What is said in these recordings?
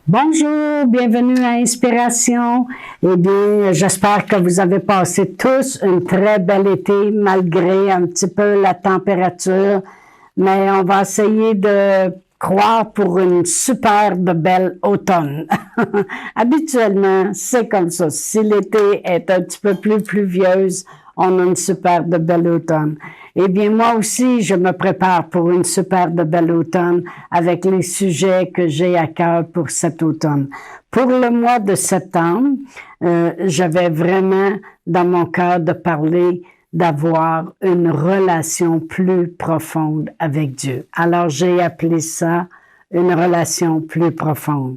Bonjour, bienvenue à Inspiration. Eh bien, j'espère que vous avez passé tous une très belle été malgré un petit peu la température, mais on va essayer de croire pour une superbe belle automne. Habituellement, c'est comme ça. Si l'été est un petit peu plus pluvieuse, on a une superbe belle automne. Eh bien, moi aussi, je me prépare pour une superbe belle automne avec les sujets que j'ai à cœur pour cet automne. Pour le mois de septembre, j'avais vraiment dans mon cœur de parler d'avoir une relation plus profonde avec Dieu. Alors, j'ai appelé ça une relation plus profonde.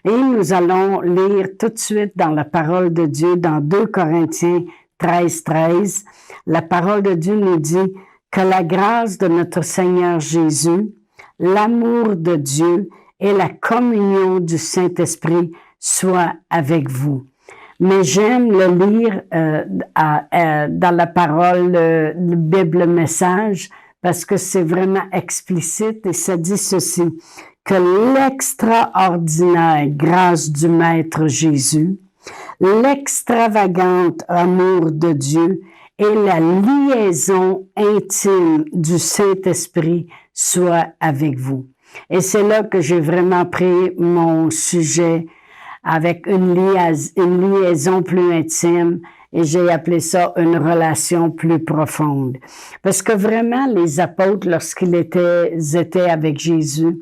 Et nous allons lire tout de suite dans la parole de Dieu, dans 2 Corinthiens 13. La parole de Dieu nous dit que la grâce de notre Seigneur Jésus, l'amour de Dieu et la communion du Saint-Esprit soient avec vous. Mais j'aime le lire dans la parole, le Bible Message, parce que c'est vraiment explicite et ça dit ceci, que l'extraordinaire grâce du Maître Jésus, l'extravagante amour de Dieu et la liaison intime du Saint-Esprit soient avec vous. Et c'est là que j'ai vraiment pris mon sujet avec une liaison plus intime et j'ai appelé ça une relation plus profonde. Parce que vraiment, les apôtres, lorsqu'ils étaient avec Jésus,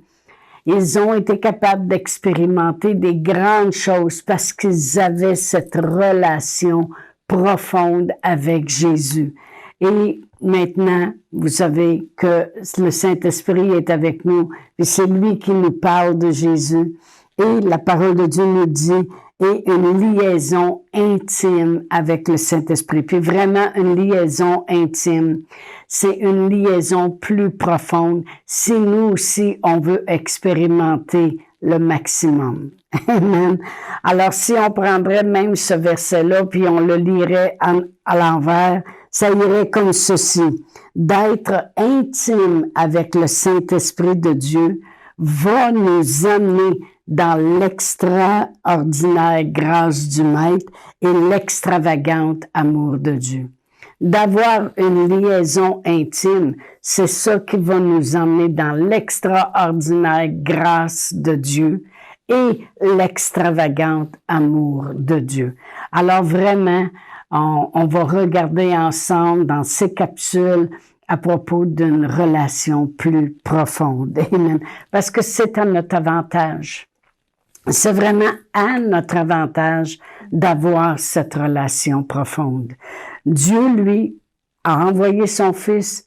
ils ont été capables d'expérimenter des grandes choses parce qu'ils avaient cette relation profonde avec Jésus. Et maintenant, vous savez que le Saint-Esprit est avec nous et c'est lui qui nous parle de Jésus. Et la parole de Dieu nous dit, et une liaison intime avec le Saint-Esprit. Puis vraiment, une liaison intime, c'est une liaison plus profonde si nous aussi, on veut expérimenter le maximum. Amen. Alors, si on prendrait même ce verset-là, puis on le lirait à l'envers, ça irait comme ceci. D'être intime avec le Saint-Esprit de Dieu va nous amener dans l'extraordinaire grâce du Maître et l'extravagante amour de Dieu. D'avoir une liaison intime, c'est ça qui va nous emmener dans l'extraordinaire grâce de Dieu et l'extravagante amour de Dieu. Alors vraiment, on va regarder ensemble dans ces capsules à propos d'une relation plus profonde. Amen. Parce que c'est à notre avantage. C'est vraiment à notre avantage d'avoir cette relation profonde. Dieu, lui, a envoyé son Fils.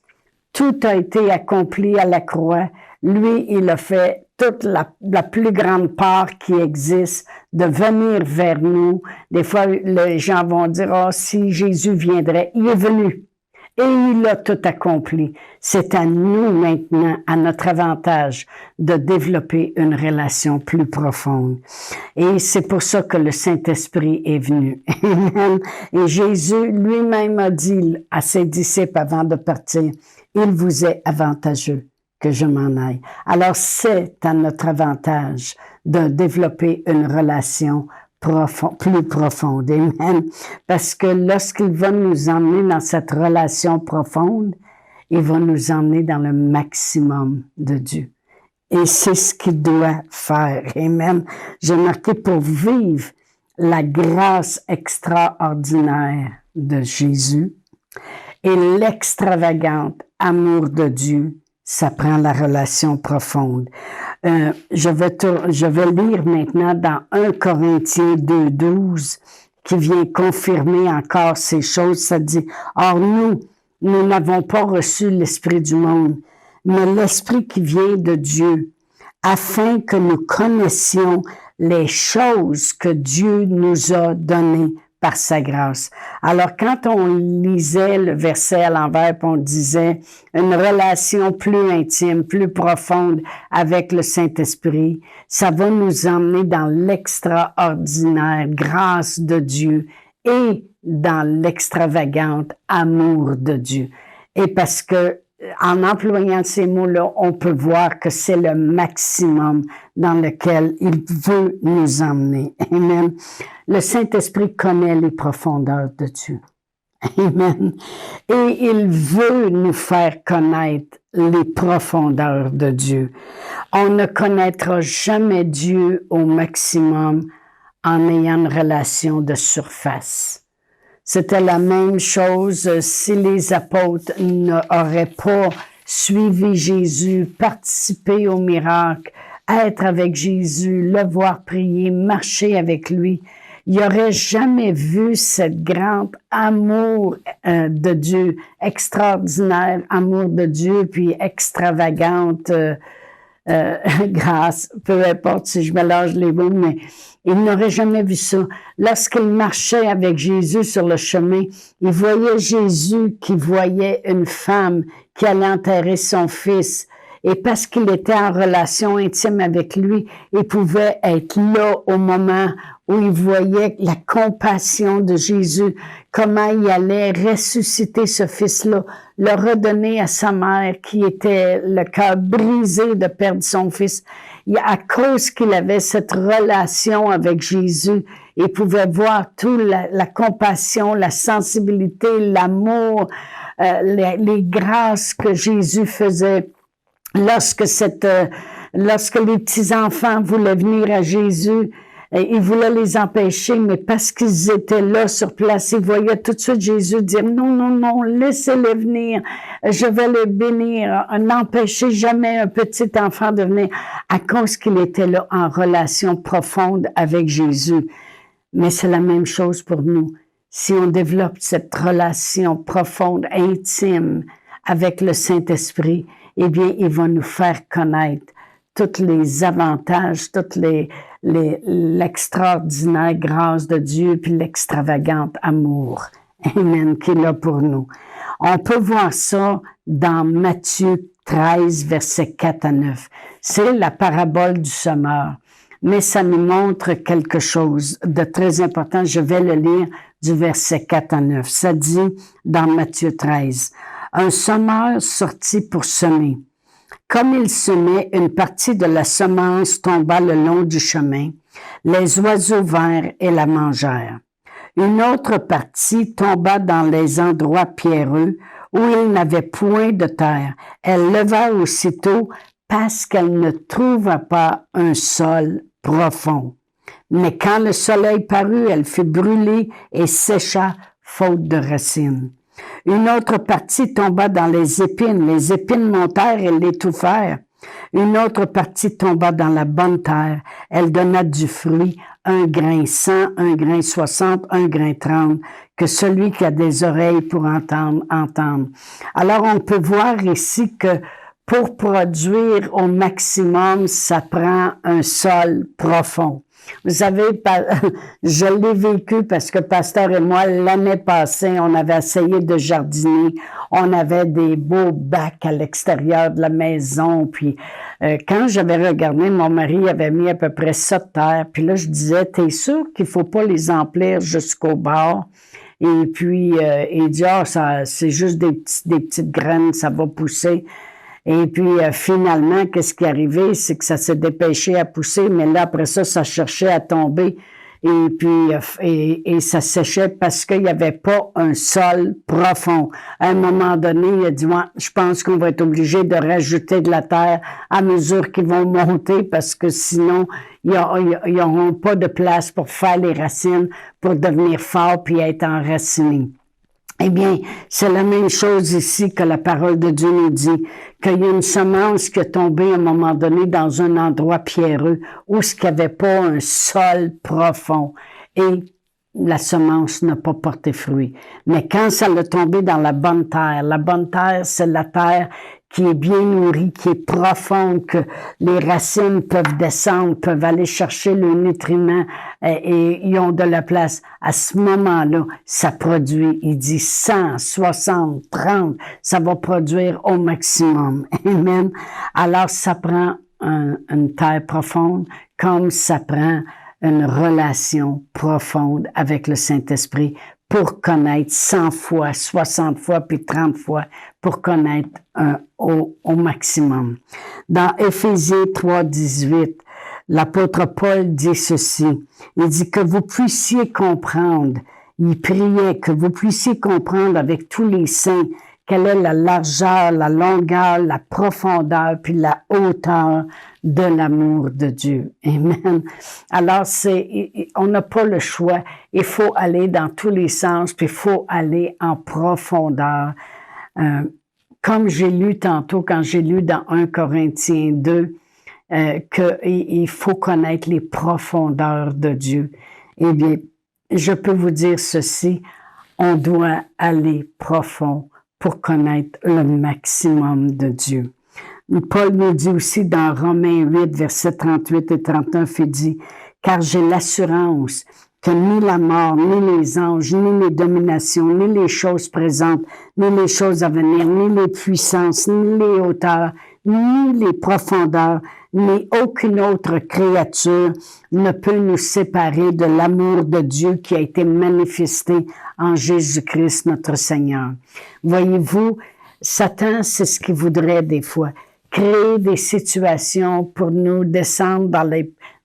Tout a été accompli à la croix. Lui, il a fait toute la plus grande part qui existe de venir vers nous. Des fois, les gens vont dire, « Oh, si Jésus viendrait, il est venu. » Et il a tout accompli. C'est à nous maintenant, à notre avantage, de développer une relation plus profonde. Et c'est pour ça que le Saint-Esprit est venu. Et Jésus lui-même a dit à ses disciples avant de partir, « Il vous est avantageux que je m'en aille. » Alors c'est à notre avantage de développer une relation plus profonde. Amen. Parce que lorsqu'il va nous emmener dans cette relation profonde, il va nous emmener dans le maximum de Dieu. Et c'est ce qu'il doit faire. Amen. J'ai marqué pour vivre la grâce extraordinaire de Jésus et l'extravagante amour de Dieu, ça prend la relation profonde. Je vais lire maintenant dans 1 Corinthiens 2:12 qui vient confirmer encore ces choses. Ça dit, « Or nous n'avons pas reçu l'esprit du monde, mais l'esprit qui vient de Dieu, afin que nous connaissions les choses que Dieu nous a données par sa grâce. » Alors, quand on lisait le verset à l'envers, on disait une relation plus intime, plus profonde avec le Saint-Esprit, ça va nous emmener dans l'extraordinaire grâce de Dieu et dans l'extravagante amour de Dieu. Et parce que en employant ces mots-là, on peut voir que c'est le maximum dans lequel il veut nous emmener. Amen. Le Saint-Esprit connaît les profondeurs de Dieu. Amen. Et il veut nous faire connaître les profondeurs de Dieu. On ne connaîtra jamais Dieu au maximum en ayant une relation de surface. C'était la même chose si les apôtres n'auraient pas suivi Jésus, participé au miracle, être avec Jésus, le voir prier, marcher avec lui. Il n'aurait jamais vu cette grande amour de Dieu, extraordinaire amour de Dieu, puis extravagante grâce, peu importe si je mélange les mots, mais il n'aurait jamais vu ça. Lorsqu'il marchait avec Jésus sur le chemin, il voyait Jésus qui voyait une femme qui allait enterrer son fils. Et parce qu'il était en relation intime avec lui, il pouvait être là au moment où il voyait la compassion de Jésus, comment il allait ressusciter ce fils-là, le redonner à sa mère qui était le cœur brisé de perdre son fils. Et à cause qu'il avait cette relation avec Jésus, il pouvait voir toute la compassion, la sensibilité, l'amour, les grâces que Jésus faisait. Lorsque les petits-enfants voulaient venir à Jésus, ils voulaient les empêcher, mais parce qu'ils étaient là sur place, ils voyaient tout de suite Jésus dire « Non, non, non, laissez-les venir, je vais les bénir, n'empêchez jamais un petit enfant de venir » à cause qu'il était là en relation profonde avec Jésus. Mais c'est la même chose pour nous. Si on développe cette relation profonde, intime avec le Saint-Esprit, eh bien, il va nous faire connaître tous les avantages, l'extraordinaire grâce de Dieu, puis l'extravagante amour, amen, qu'il a pour nous. On peut voir ça dans Matthieu 13, versets 4 à 9. C'est la parabole du semeur, mais ça nous montre quelque chose de très important. Je vais le lire du verset 4 à 9. Ça dit dans Matthieu 13, « Un semeur sortit pour semer. Comme il semait, une partie de la semence tomba le long du chemin. Les oiseaux vinrent et la mangèrent. Une autre partie tomba dans les endroits pierreux où il n'avait point de terre. Elle leva aussitôt parce qu'elle ne trouva pas un sol profond. Mais quand le soleil parut, elle fut brûlée et sécha faute de racines. Une autre partie tomba dans les épines montèrent et l'étouffèrent. Une autre partie tomba dans la bonne terre, elle donna du fruit, 1 grain 100, 1 grain 60, 1 grain 30, que celui qui a des oreilles pour entendre. Alors on peut voir ici que pour produire au maximum, ça prend un sol profond. Vous savez, je l'ai vécu parce que Pasteur et moi, l'année passée, on avait essayé de jardiner. On avait des beaux bacs à l'extérieur de la maison. Puis quand j'avais regardé, mon mari avait mis à peu près ça de terre. Puis là, je disais, t'es sûr qu'il faut pas les emplir jusqu'au bord? Et puis, il dit, c'est juste des petites graines, ça va pousser. Et puis, finalement, qu'est-ce qui est arrivé? C'est que ça s'est dépêché à pousser, mais là, après ça, ça cherchait à tomber. Et puis, et ça séchait parce qu'il n'y avait pas un sol profond. À un moment donné, il a dit, ouais, je pense qu'on va être obligé de rajouter de la terre à mesure qu'ils vont monter parce que sinon, ils n'auront pas de place pour faire les racines, pour devenir forts puis être enracinés. Eh bien, c'est la même chose ici que la parole de Dieu nous dit, qu'il y a une semence qui est tombée à un moment donné dans un endroit pierreux où il n'y avait pas un sol profond et la semence n'a pas porté fruit. Mais quand ça l'a tombé dans la bonne terre, c'est la terre qui est bien nourrie, qui est profonde, que les racines peuvent descendre, peuvent aller chercher le nutriment et ils ont de la place. À ce moment-là, ça produit, il dit 100, 60, 30, ça va produire au maximum. Amen. Alors, ça prend une terre profonde comme ça prend une relation profonde avec le Saint-Esprit pour connaître 100 fois, 60 fois, puis 30 fois, pour connaître au maximum. Dans Éphésiens 3:18, l'apôtre Paul dit ceci. Il dit que vous puissiez comprendre. Il priait que vous puissiez comprendre avec tous les saints quelle est la largeur, la longueur, la profondeur, puis la hauteur de l'amour de Dieu. Amen. Alors, on n'a pas le choix. Il faut aller dans tous les sens, puis il faut aller en profondeur. Comme j'ai lu tantôt, quand j'ai lu dans 1 Corinthiens 2, qu'il faut connaître les profondeurs de Dieu. Eh bien, je peux vous dire ceci, on doit aller profond pour connaître le maximum de Dieu. Paul nous dit aussi dans Romains 8, versets 38 et 39, il dit « Car j'ai l'assurance que ni la mort, ni les anges, ni les dominations, ni les choses présentes, ni les choses à venir, ni les puissances, ni les hauteurs, ni les profondeurs, ni aucune autre créature ne peut nous séparer de l'amour de Dieu qui a été manifesté en Jésus-Christ notre Seigneur. » Voyez-vous, Satan, c'est ce qu'il voudrait des fois, créer des situations pour nous descendre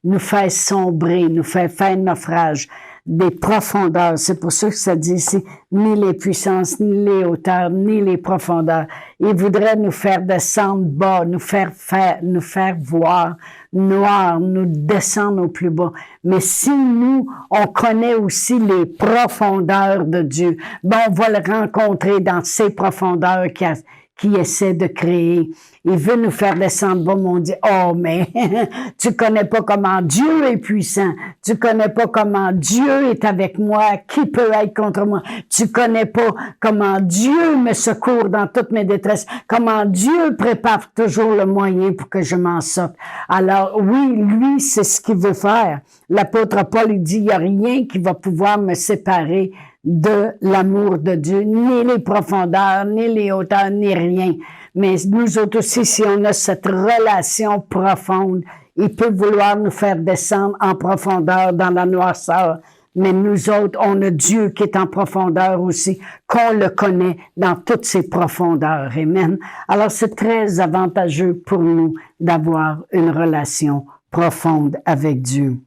nous faire sombrer, nous faire naufrage, des profondeurs. C'est pour ça que ça dit ici, ni les puissances, ni les hauteurs, ni les profondeurs. Il voudrait nous faire descendre bas, nous faire voir noir, nous descendre au plus bas. Mais si nous, on connaît aussi les profondeurs de Dieu, on va le rencontrer dans ces profondeurs qui essaie de créer. Il veut nous faire descendre bas, mais on dit, oh, mais tu connais pas comment Dieu est puissant. Tu connais pas comment Dieu est avec moi. Qui peut être contre moi? Tu connais pas comment Dieu me secourt dans toutes mes détresses. Comment Dieu prépare toujours le moyen pour que je m'en sorte. Alors, oui, lui, c'est ce qu'il veut faire. L'apôtre Paul, il dit, il n'y a rien qui va pouvoir me séparer de l'amour de Dieu, ni les profondeurs, ni les hauteurs, ni rien. Mais nous autres aussi, si on a cette relation profonde, il peut vouloir nous faire descendre en profondeur dans la noirceur. Mais nous autres, on a Dieu qui est en profondeur aussi, qu'on le connaît dans toutes ses profondeurs. Amen. Alors, c'est très avantageux pour nous d'avoir une relation profonde avec Dieu.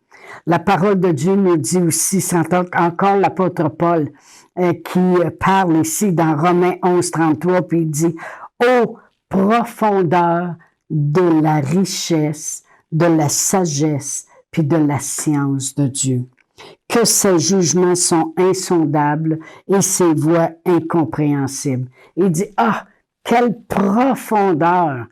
La parole de Dieu nous dit aussi, c'est encore l'apôtre Paul qui parle ici dans Romains 11, 33, puis il dit « Ô profondeur de la richesse, de la sagesse, puis de la science de Dieu, que ses jugements sont insondables et ses voies incompréhensibles. » Il dit « Ah, quelle profondeur!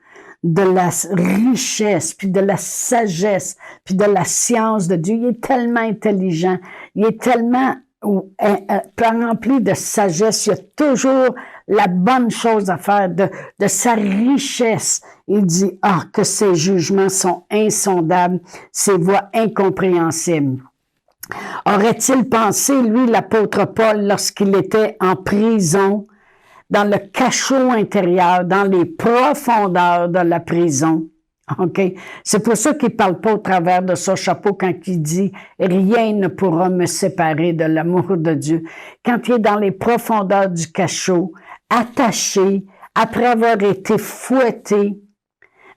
De la richesse, puis de la sagesse, puis de la science de Dieu. Il est tellement intelligent, il est tellement rempli de sagesse, il y a toujours la bonne chose à faire, de sa richesse. Il dit, que ses jugements sont insondables, ses voies incompréhensibles. Aurait-il pensé, lui, l'apôtre Paul, lorsqu'il était en prison, dans le cachot intérieur, dans les profondeurs de la prison. OK? C'est pour ça qu'il parle pas au travers de son chapeau quand il dit « Rien ne pourra me séparer de l'amour de Dieu ». Quand il est dans les profondeurs du cachot, attaché, après avoir été fouetté,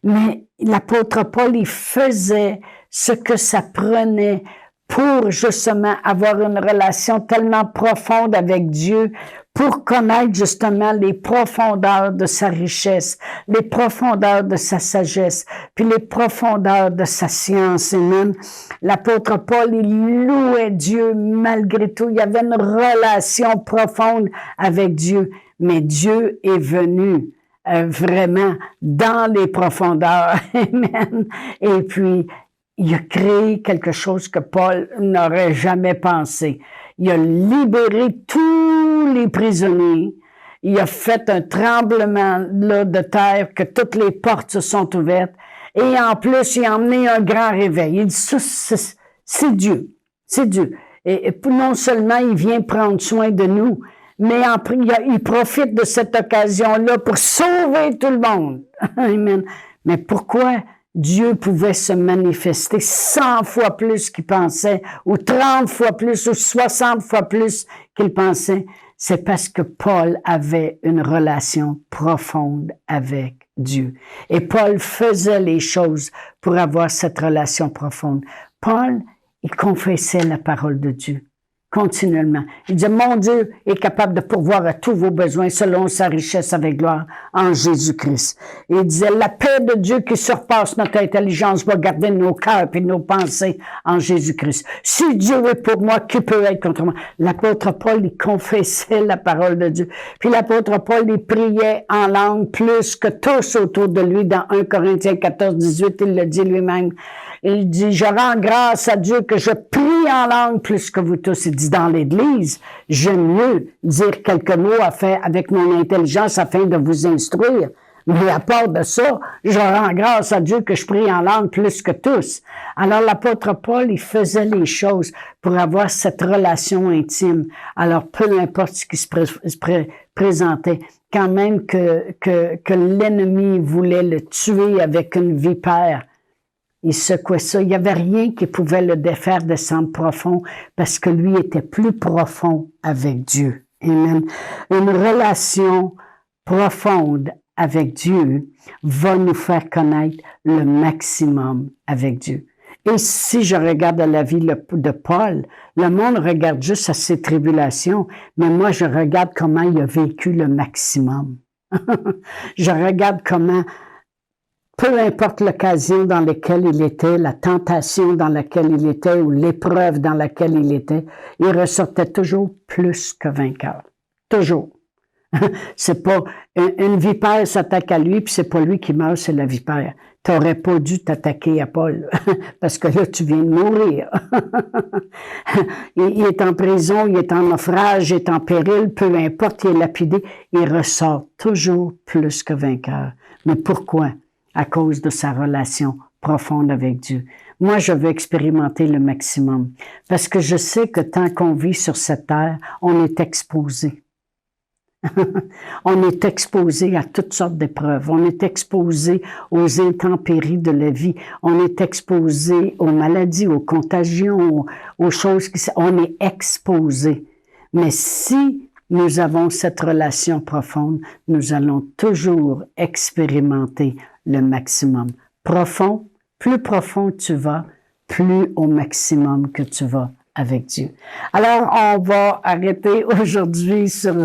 mais l'apôtre Paul, il faisait ce que ça prenait pour justement avoir une relation tellement profonde avec Dieu, pour connaître justement les profondeurs de sa richesse, les profondeurs de sa sagesse, puis les profondeurs de sa science. Et même l'apôtre Paul, il louait Dieu malgré tout. Il y avait une relation profonde avec Dieu, mais Dieu est venu vraiment dans les profondeurs. Amen. Et puis, il a créé quelque chose que Paul n'aurait jamais pensé. Il a libéré tous les prisonniers. Il a fait un tremblement là, de terre, que toutes les portes se sont ouvertes. Et en plus, il a emmené un grand réveil. Il dit, ça, c'est Dieu. C'est Dieu. Et non seulement il vient prendre soin de nous, mais il profite de cette occasion-là pour sauver tout le monde. Amen. Mais pourquoi Dieu pouvait se manifester 100 fois plus qu'il pensait, ou 30 fois plus, ou 60 fois plus qu'il pensait? c'est parce que Paul avait une relation profonde avec Dieu. Et Paul faisait les choses pour avoir cette relation profonde. Paul, il confessait la parole de Dieu continuellement. Il disait, mon Dieu est capable de pourvoir à tous vos besoins selon sa richesse avec gloire en Jésus-Christ. Il disait, la paix de Dieu qui surpasse notre intelligence va garder nos cœurs et nos pensées en Jésus-Christ. Si Dieu est pour moi, qui peut être contre moi? L'apôtre Paul, il confessait la parole de Dieu. Puis l'apôtre Paul, il priait en langue plus que tous autour de lui. Dans 1 Corinthiens 14, 18, il le dit lui-même. Il dit, je rends grâce à Dieu que je prie en langue plus que vous tous. Il dit, dans l'Église, j'aime mieux dire quelques mots avec mon intelligence afin de vous instruire. Mais à part de ça, je rends grâce à Dieu que je prie en langue plus que tous. Alors l'apôtre Paul, il faisait les choses pour avoir cette relation intime. Alors peu importe ce qui se présentait, quand même que l'ennemi voulait le tuer avec une vipère, il secouait ça. Il n'y avait rien qui pouvait le défaire descendre profond parce que lui était plus profond avec Dieu. Amen. Une relation profonde avec Dieu va nous faire connaître le maximum avec Dieu. Et si je regarde la vie de Paul, le monde regarde juste à ses tribulations, mais moi je regarde comment il a vécu le maximum. Je regarde comment, peu importe l'occasion dans laquelle il était, la tentation dans laquelle il était ou l'épreuve dans laquelle il était, il ressortait toujours plus que vainqueur. Toujours. C'est pas une vipère s'attaque à lui, puis c'est pas lui qui meurt, c'est la vipère. T'aurais pas dû t'attaquer à Paul, parce que là, tu viens de mourir. Il est en prison, il est en naufrage, il est en péril, peu importe, il est lapidé, il ressort toujours plus que vainqueur. Mais pourquoi? À cause de sa relation profonde avec Dieu. Moi, je veux expérimenter le maximum, parce que je sais que tant qu'on vit sur cette terre, on est exposé. On est exposé à toutes sortes d'épreuves. On est exposé aux intempéries de la vie. On est exposé aux maladies, aux contagions, aux choses qui... On est exposé. Mais si nous avons cette relation profonde, nous allons toujours expérimenter le maximum. Profond, plus profond tu vas, plus au maximum que tu vas avec Dieu. Alors, on va arrêter aujourd'hui sur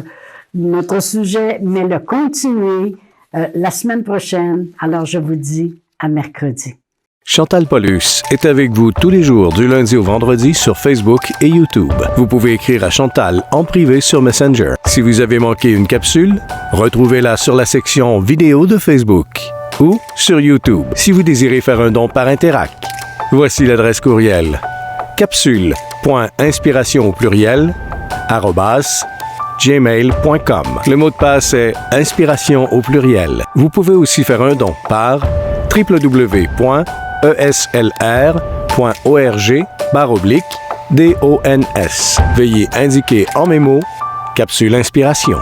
notre sujet, mais le continuer la semaine prochaine. Alors, je vous dis à mercredi. Chantal Paulus est avec vous tous les jours du lundi au vendredi sur Facebook et YouTube. Vous pouvez écrire à Chantal en privé sur Messenger. Si vous avez manqué une capsule, retrouvez-la sur la section vidéo de Facebook ou sur YouTube si vous désirez faire un don par Interac. Voici l'adresse courriel capsule.inspiration@gmail.com. Le mot de passe est inspiration au pluriel. Vous pouvez aussi faire un don par www.eslr.org/dons. Veuillez indiquer en mémo Capsule Inspiration.